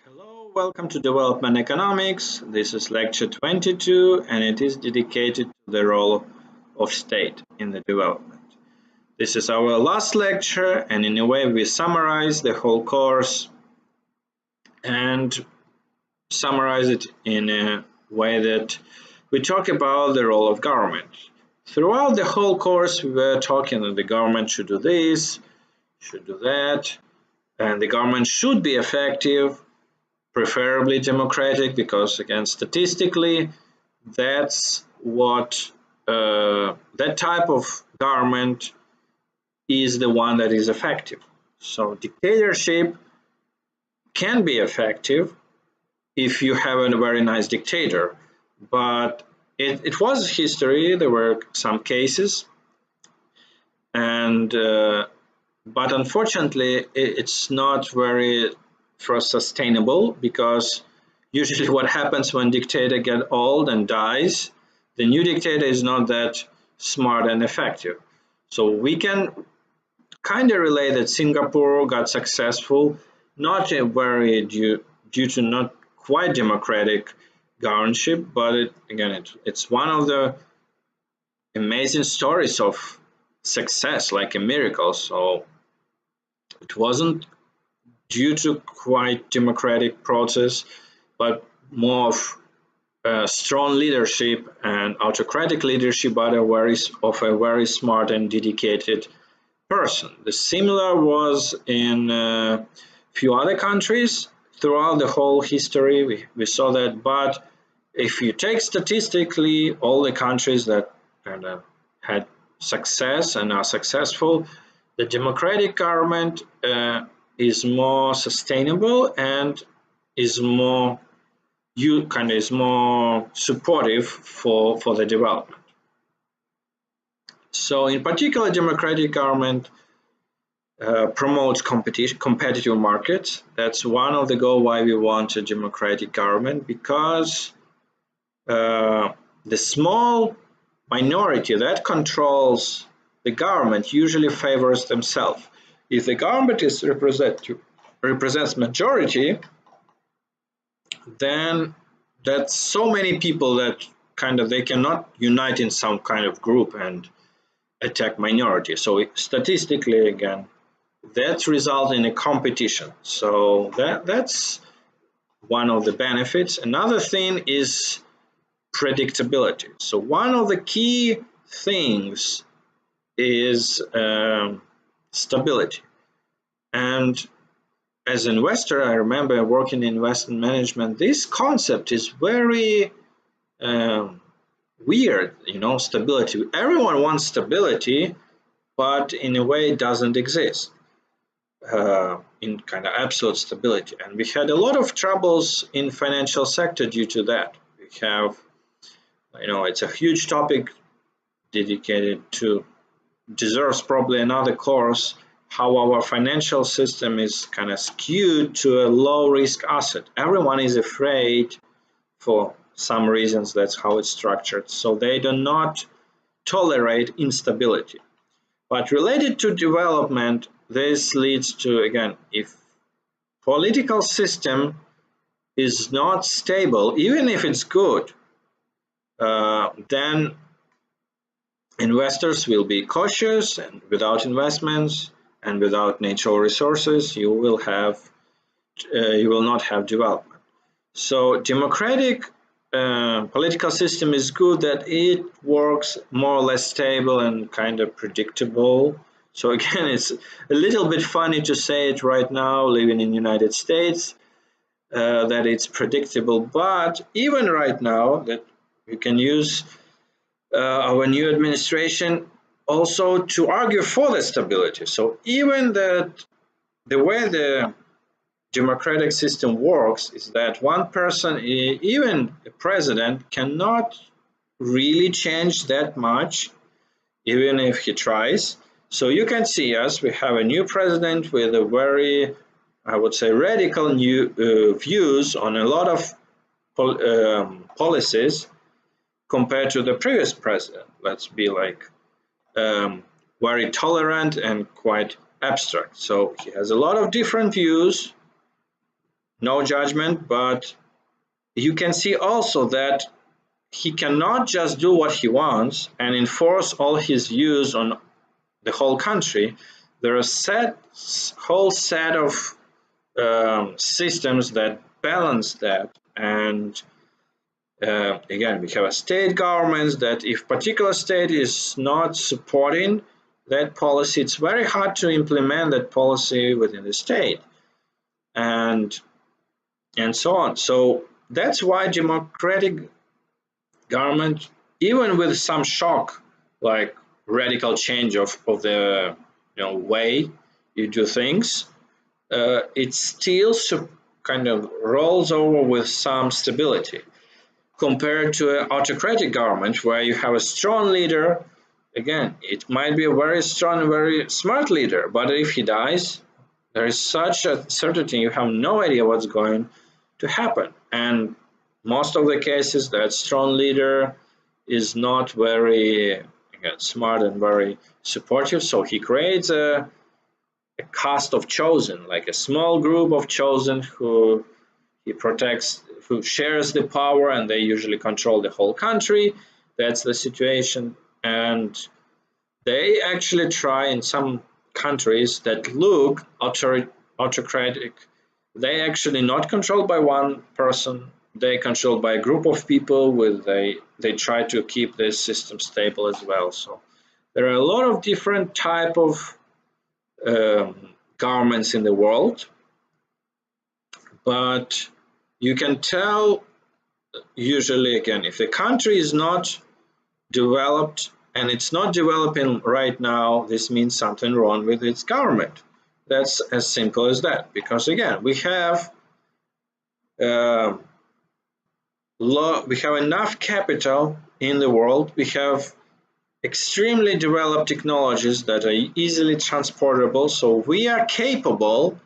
Hello, welcome to Development Economics. This is lecture 22 and it is dedicated to the role of state in the development. This is our last lecture and in a way we summarize the whole course and summarize it in a way that we talk about the role of government. Throughout the whole course we were talking that the government should do this, should do that, and the government should be effective, preferably democratic, because again statistically that's what that type of government is the one that is effective. So dictatorship can be effective if you have a very nice dictator, but it was history. There were some cases, and but unfortunately it's not very sustainable, because usually what happens when dictator get old and dies, the new dictator is not that smart and effective. So we can kind of relate that Singapore got successful not a very due to not quite democratic governance, but it's one of the amazing stories of success, like a miracle. So it wasn't due to quite democratic process, but more of strong leadership and autocratic leadership, but a very smart and dedicated person. The similar was in a few other countries throughout the whole history. We saw that, but if you take statistically all the countries that kind of had success and are successful, the democratic government is more sustainable and is more supportive for the development. So in particular, democratic government promotes competitive markets. That's one of the goals why we want a democratic government, because the small minority that controls the government usually favors themselves. If the government is represents majority, then that's so many people that they cannot unite in some kind of group and attack minority. So statistically, again, that results in a competition. So that's one of the benefits. Another thing is predictability. So one of the key things is stability. And as an investor, I remember working in investment management, this concept is very weird, stability. Everyone wants stability, but in a way it doesn't exist in kind of absolute stability. And we had a lot of troubles in financial sector due to that. We have, it's a huge topic dedicated to, deserves probably another course, how our financial system is kind of skewed to a low risk asset. Everyone is afraid for some reasons. That's how it's structured. So they do not tolerate instability. But related to development, this leads to, again, if political system is not stable, even if it's good, then investors will be cautious, and without investments and without natural resources, you will not have development. So democratic political system is good that it works more or less stable and kind of predictable. So again, it's a little bit funny to say it right now, living in the United States, that it's predictable. But even right now, that we can use our new administration also to argue for the stability. So even that the way the democratic system works is that one person, even a president, cannot really change that much, even if he tries. So you can see us, we have a new president with a very, I would say, radical new views on a lot of policies compared to the previous president. Let's be very tolerant and quite abstract. So he has a lot of different views, no judgment, but you can see also that he cannot just do what he wants and enforce all his views on the whole country. There are whole set of systems that balance that, and again, we have a state governments that if particular state is not supporting that policy, it's very hard to implement that policy within the state, and so on. So that's why democratic government, even with some shock, like radical change of the way you do things, it still kind of rolls over with some stability compared to an autocratic government where you have a strong leader. Again, it might be a very strong, very smart leader, but if he dies, there is such a certainty you have no idea what's going to happen. And most of the cases, that strong leader is not very, again, smart and very supportive, so he creates a caste of chosen, like a small group of chosen who he protects, who shares the power, and they usually control the whole country. That's the situation. And they actually try in some countries that look autocratic. They actually not controlled by one person. They controlled by a group of people. With they try to keep the system stable as well. So there are a lot of different type of governments in the world, but you can tell usually, again, if the country is not developed and it's not developing right now, this means something wrong with its government. That's as simple as that, because again, we have enough capital in the world. We have extremely developed technologies that are easily transportable, so we are capable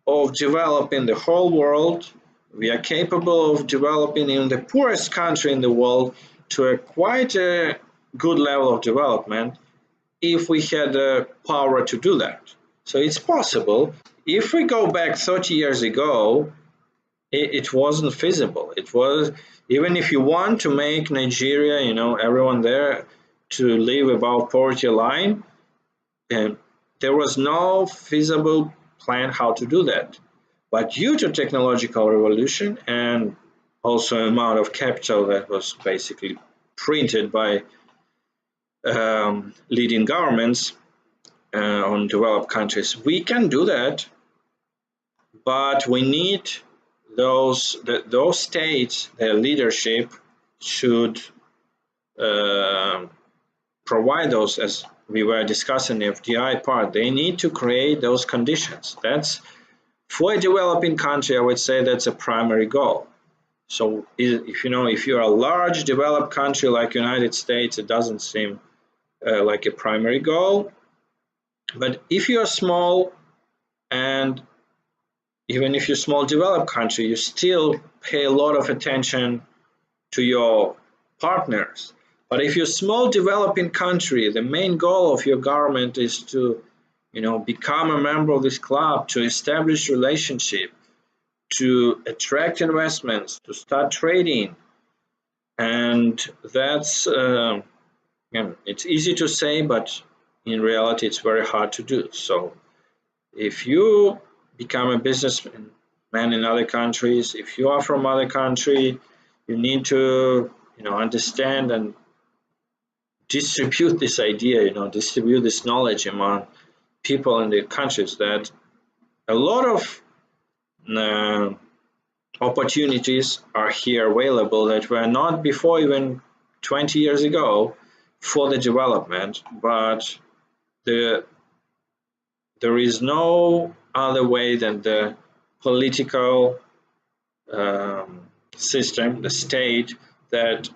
of developing the whole world. We are capable of developing in the poorest country in the world to a quite a good level of development if we had the power to do that. So it's possible. If we go back 30 years ago, it wasn't feasible. It was, even if you want to make Nigeria, everyone there to live above poverty line, and there was no feasible plan how to do that. But due to technological revolution and also amount of capital that was basically printed by leading governments on developed countries, we can do that. But we need those states, their leadership should provide those, as we were discussing the FDI part. They need to create those conditions. That's, for a developing country, I would say that's a primary goal. So if you're a large developed country like United States, it doesn't seem like a primary goal. But if you're small, and even if you're a small developed country, you still pay a lot of attention to your partners. But if you're a small developing country, the main goal of your government is to become a member of this club, to establish relationship, to attract investments, to start trading. And that's, it's easy to say, but in reality, it's very hard to do. So if you become a businessman in other countries, if you are from other country, you need to, understand and distribute this idea, distribute this knowledge among people in the countries, that a lot of opportunities are here available that were not before even 20 years ago for the development, but there is no other way than the political system, the state, that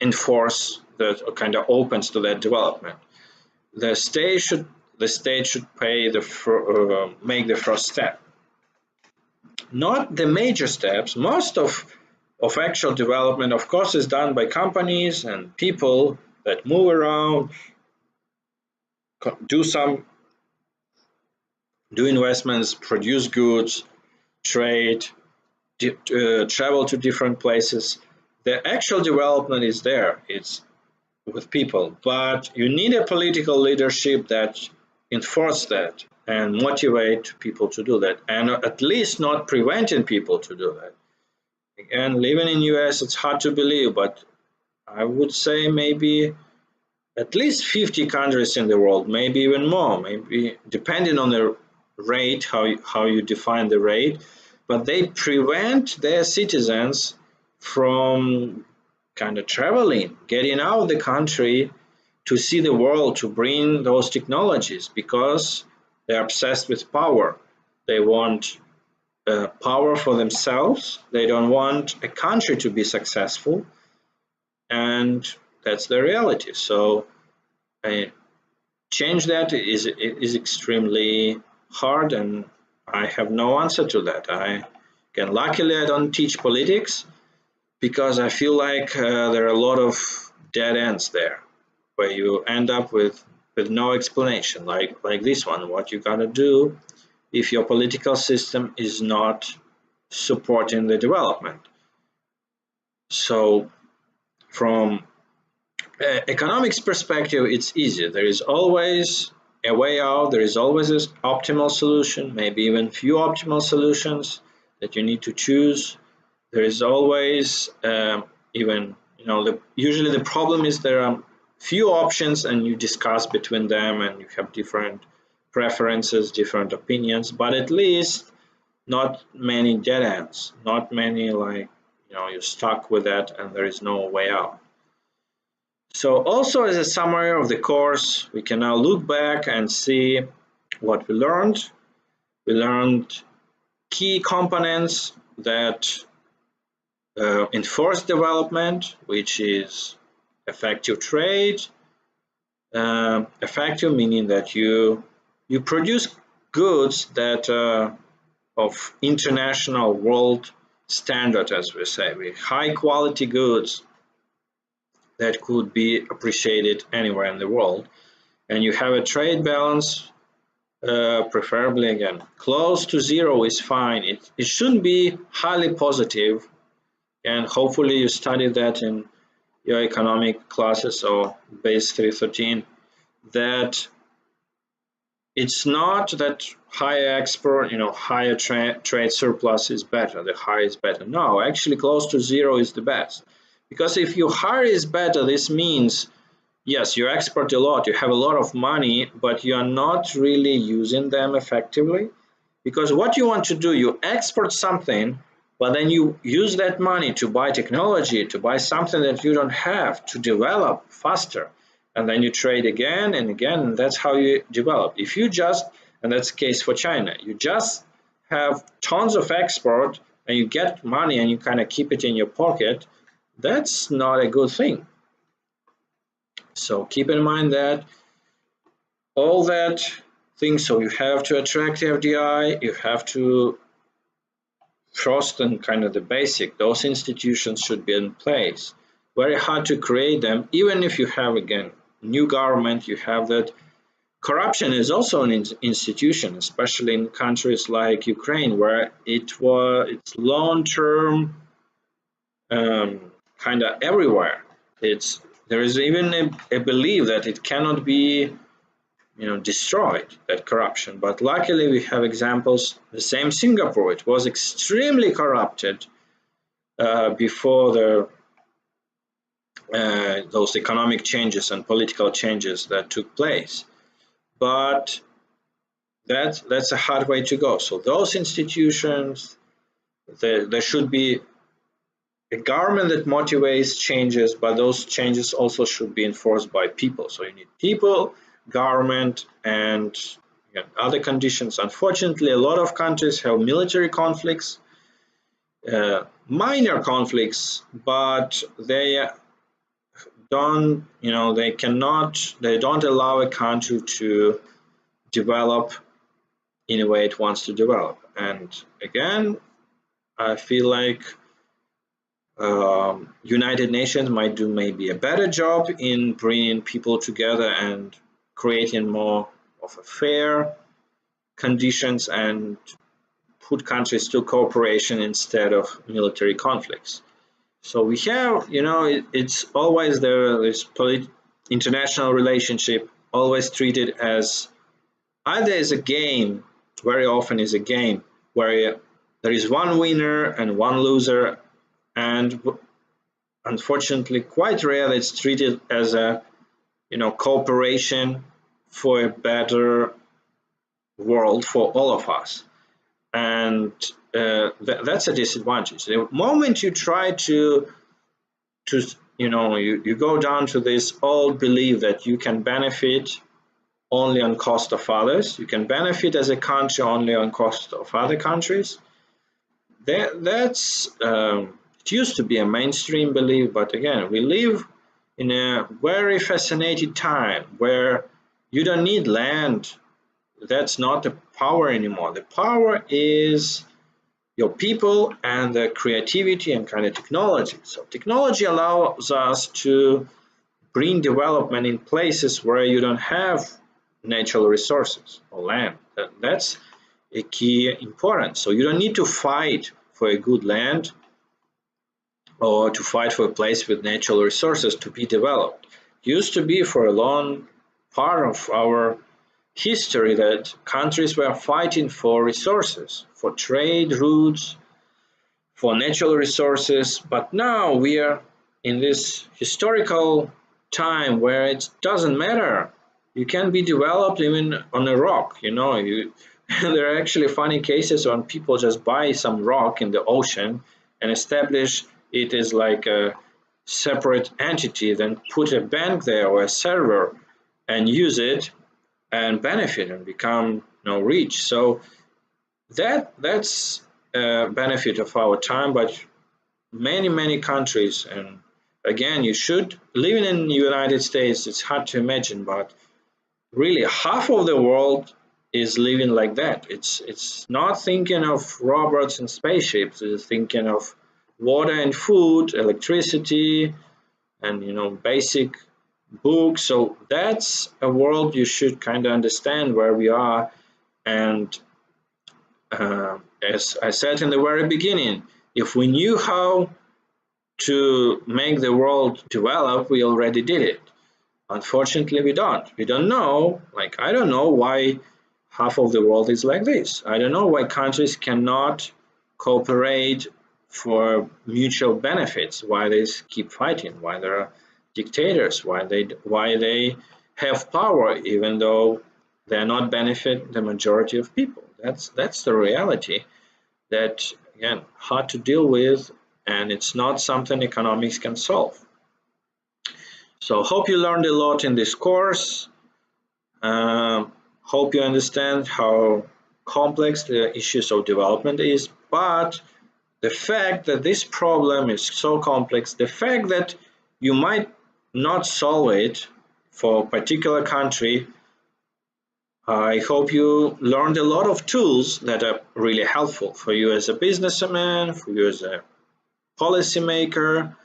enforce, that kind of opens to that development. The state should make the first step, not the major steps. Most of actual development, of course, is done by companies and people that move around, do investments, produce goods, trade, travel to different places. The actual development is there. It's with people, but you need a political leadership that enforce that and motivate people to do that, and at least not preventing people to do that. Again, living in US, it's hard to believe, but I would say maybe at least 50 countries in the world, maybe even more, maybe depending on the rate, how you define the rate, but they prevent their citizens from kind of traveling, getting out of the country to see the world, to bring those technologies, because they're obsessed with power. They want power for themselves. They don't want a country to be successful, and that's the reality. So change that is extremely hard, and I have no answer to that. Luckily I don't teach politics, because I feel like there are a lot of dead ends there, where you end up with no explanation, like this one. What you gotta do if your political system is not supporting the development. So from economics perspective, it's easy. There is always a way out. There is always an optimal solution, maybe even few optimal solutions that you need to choose. There is always even, usually the problem is there are few options and you discuss between them and you have different preferences, different opinions, but at least not many dead ends, not many you're stuck with that and there is no way out. So also as a summary of the course, we can now look back and see what we learned. We learned key components that enforce development, which is effective trade. Effective meaning that you produce goods that of international world standard, as we say, with high quality goods that could be appreciated anywhere in the world, and you have a trade balance, preferably again close to zero is fine. It shouldn't be highly positive, and hopefully you studied that in your economic classes or base 313, that it's not that higher export, higher trade surplus is better, the higher is better. No, actually close to zero is the best. Because if your higher is better, this means, yes, you export a lot, you have a lot of money, but you are not really using them effectively. Because what you want to do, you export something, but then you use that money to buy technology, to buy something that you don't have, to develop faster. And then you trade again and again, and that's how you develop. If you just, and that's the case for China, you just have tons of export and you get money and you kind of keep it in your pocket, that's not a good thing. So keep in mind that all that things, so you have to attract FDI, you have to trust and kind of the basic, those institutions should be in place. Very hard to create them, even if you have, again, new government, you have that. Corruption is also an institution, especially in countries like Ukraine, where it's long-term, kind of everywhere. There is even a belief that it cannot be, destroyed, that corruption. But luckily we have examples. The same Singapore, it was extremely corrupted before those economic changes and political changes that took place. But that's a hard way to go. So those institutions, there should be a government that motivates changes, but those changes also should be enforced by people. So you need people, government, and other conditions. Unfortunately, a lot of countries have military conflicts, minor conflicts, but they don't, they don't allow a country to develop in a way it wants to develop. And again, I feel like United Nations might do maybe a better job in bringing people together and creating more of a fair conditions and put countries to cooperation instead of military conflicts. So we have, it's always this international relationship always treated as either as a game, very often is a game where there is one winner and one loser, and unfortunately quite rarely it's treated as a cooperation for a better world for all of us. And that's a disadvantage. The moment you try to you go down to this old belief that you can benefit only on cost of others, you can benefit as a country only on cost of other countries. That's it used to be a mainstream belief, but again, we live in a very fascinating time where you don't need land. That's not the power anymore. The power is your people and the creativity and kind of technology. So technology allows us to bring development in places where you don't have natural resources or land. That's a key importance. So you don't need to fight for a good land or to fight for a place with natural resources to be developed. It used to be for a long part of our history that countries were fighting for resources, for trade routes, for natural resources, but now we are in this historical time where it doesn't matter. You can be developed even on a rock, there are actually funny cases when people just buy some rock in the ocean and establish it as like a separate entity, then put a bank there or a server and use it and benefit and become rich. So that's a benefit of our time, but many countries, and again, you should living in the United States, it's hard to imagine, but really half of the world is living like that. It's not thinking of robots and spaceships, it's thinking of water and food, electricity, and basic books. So that's a world you should kind of understand where we are. And as I said in the very beginning, if we knew how to make the world develop, we already did it. Unfortunately, we don't. We don't know, I don't know why half of the world is like this. I don't know why countries cannot cooperate for mutual benefits, why they keep fighting, why there are dictators, why they have power even though they're not benefit the majority of people. That's the reality that, again, hard to deal with, and it's not something economics can solve. So hope you learned a lot in this course. Hope you understand how complex the issues of development is, but the fact that this problem is so complex, the fact that you might not solve it for a particular country, I hope you learned a lot of tools that are really helpful for you as a businessman, for you as a policymaker.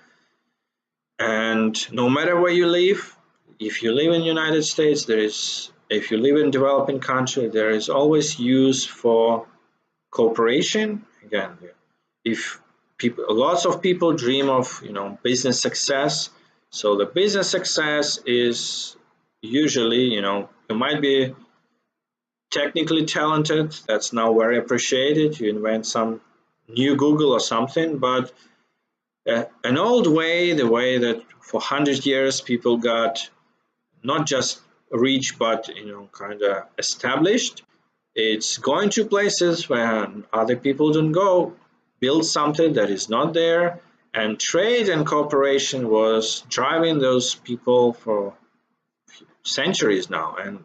And no matter where you live, if you live in the United States, if you live in a developing country, there is always use for cooperation. Again, if lots of people dream of business success, so the business success is usually you might be technically talented, that's now very appreciated, you invent some new Google or something, but an old way, the way that for 100 years people got not just rich but kind of established, it's going to places where other people don't go, build something that is not there, and trade and cooperation was driving those people for centuries now. And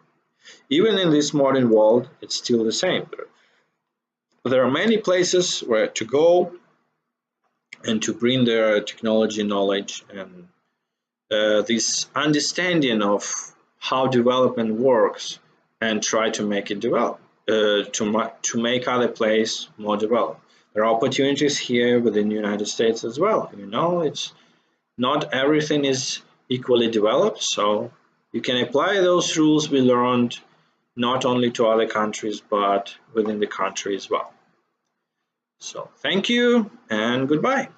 even in this modern world, it's still the same. There are many places where to go and to bring their technology knowledge and this understanding of how development works and try to make it develop, to make other places more developed. There are opportunities here within the United States as well. It's not everything is equally developed, so you can apply those rules we learned not only to other countries but within the country as well. So thank you and goodbye.